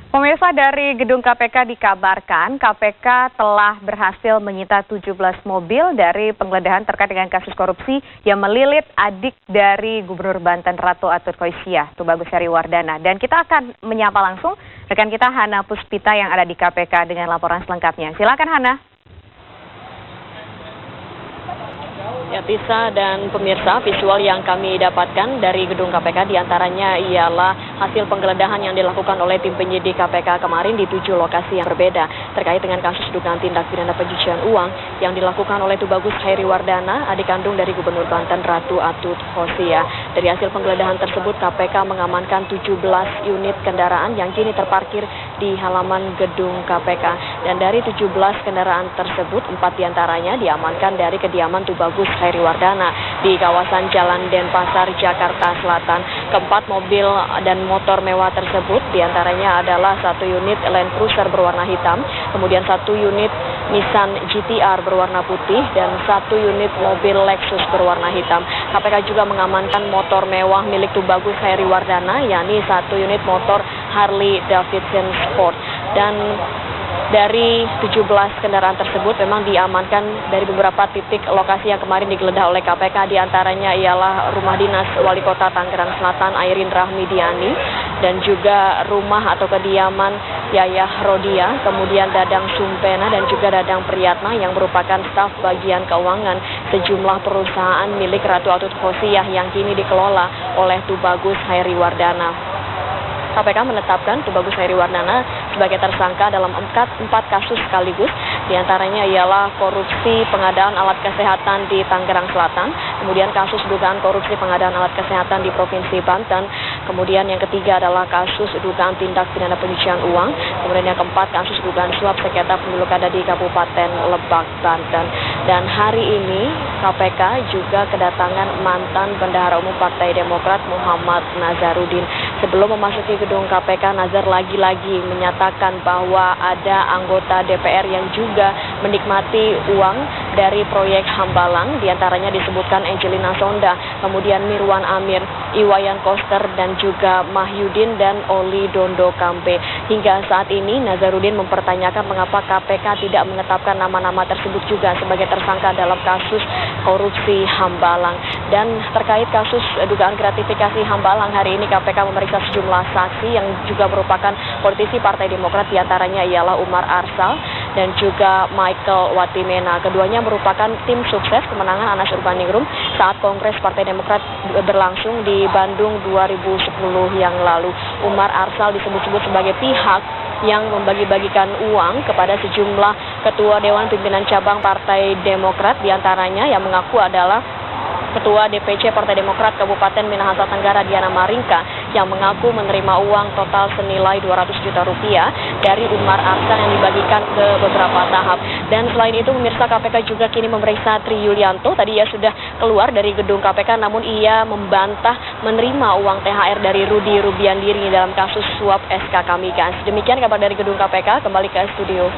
Pemirsa, dari gedung KPK dikabarkan KPK telah berhasil menyita 17 mobil dari penggeledahan terkait dengan kasus korupsi yang melilit adik dari Gubernur Banten Ratu Atut Khoisiah, Tubagus Heriwardana. Dan kita akan menyapa langsung rekan kita Hana Puspita yang ada di KPK dengan laporan selengkapnya. Silakan Hana. Ya, Tisa dan pemirsa, visual yang kami dapatkan dari gedung KPK diantaranya ialah hasil penggeledahan yang dilakukan oleh tim penyidik KPK kemarin di 7 lokasi yang berbeda terkait dengan kasus dugaan tindak pidana pencucian uang yang dilakukan oleh Tubagus Heriwardana, adik kandung dari Gubernur Banten Ratu Atut Khoisiah. Dari hasil penggeledahan tersebut, KPK mengamankan 17 unit kendaraan yang kini terparkir di halaman gedung KPK. Dan dari 17 kendaraan tersebut, 4 diantaranya diamankan dari kediaman Tubagus Heriwardana di kawasan Jalan Denpasar, Jakarta Selatan. Keempat mobil dan motor mewah tersebut diantaranya adalah 1 unit Land Cruiser berwarna hitam, kemudian 1 unit Nissan GT-R berwarna putih, dan 1 unit mobil Lexus berwarna hitam. KPK juga mengamankan motor mewah milik Tubagus Heriwardana, yakni 1 unit motor Harley Davidson Sport. Dan dari 17 kendaraan tersebut memang diamankan dari beberapa titik lokasi yang kemarin digeledah oleh KPK. Diantaranya ialah rumah dinas Wali Kota Tangerang Selatan Airin Rahmidiani, dan juga rumah atau kediaman Yayah Rodia, kemudian Dadang Sumpena dan juga Dadang Priyatna yang merupakan staf bagian keuangan sejumlah perusahaan milik Ratu Atut Khoisiah yang kini dikelola oleh Tubagus Heriwardana. KPK menetapkan Tubagus Heriwardana sebagai tersangka dalam 4 kasus sekaligus, diantaranya ialah korupsi pengadaan alat kesehatan di Tangerang Selatan, kemudian kasus dugaan korupsi pengadaan alat kesehatan di Provinsi Banten, kemudian yang ketiga adalah kasus dugaan tindak pidana pencucian uang, kemudian yang keempat kasus dugaan suap sengketa pemilu kada di Kabupaten Lebak, Banten. Dan hari ini KPK juga kedatangan mantan Bendahara Umum Partai Demokrat Muhammad Nazarudin. Sebelum memasuki gedung KPK, Nazar lagi-lagi menyatakan bahwa ada anggota DPR yang juga menikmati uang dari proyek Hambalang, diantaranya disebutkan Angelina Sonda, kemudian Mirwan Amir, Iwayan Koster, dan juga Mahyudin dan Oli Dondo Kampe. Hingga saat ini Nazarudin mempertanyakan mengapa KPK tidak menetapkan nama-nama tersebut juga sebagai tersangka dalam kasus korupsi Hambalang. Dan terkait kasus dugaan gratifikasi Hambalang, hari ini KPK memeriksa sejumlah saksi yang juga merupakan politisi Partai Demokrat, diantaranya ialah Umar Arsal dan juga Michael Watimena. Keduanya merupakan tim sukses kemenangan Anas Urbaningrum saat Kongres Partai Demokrat berlangsung di Bandung 2010 yang lalu. Umar Arsal disebut-sebut sebagai pihak yang membagi-bagikan uang kepada sejumlah ketua Dewan Pimpinan Cabang Partai Demokrat, diantaranya yang mengaku adalah Ketua DPC Partai Demokrat Kabupaten Minahasa Tenggara Diana Maringka yang mengaku menerima uang total senilai 200 juta rupiah dari Umar Arsal yang dibagikan ke beberapa tahap. Dan selain itu pemirsa, KPK juga kini memeriksa Tri Yulianto. Tadi ia sudah keluar dari gedung KPK, namun ia membantah menerima uang THR dari Rudy Rubiandiri dalam kasus suap SKK Migas. Demikian kabar dari gedung KPK, kembali ke studio.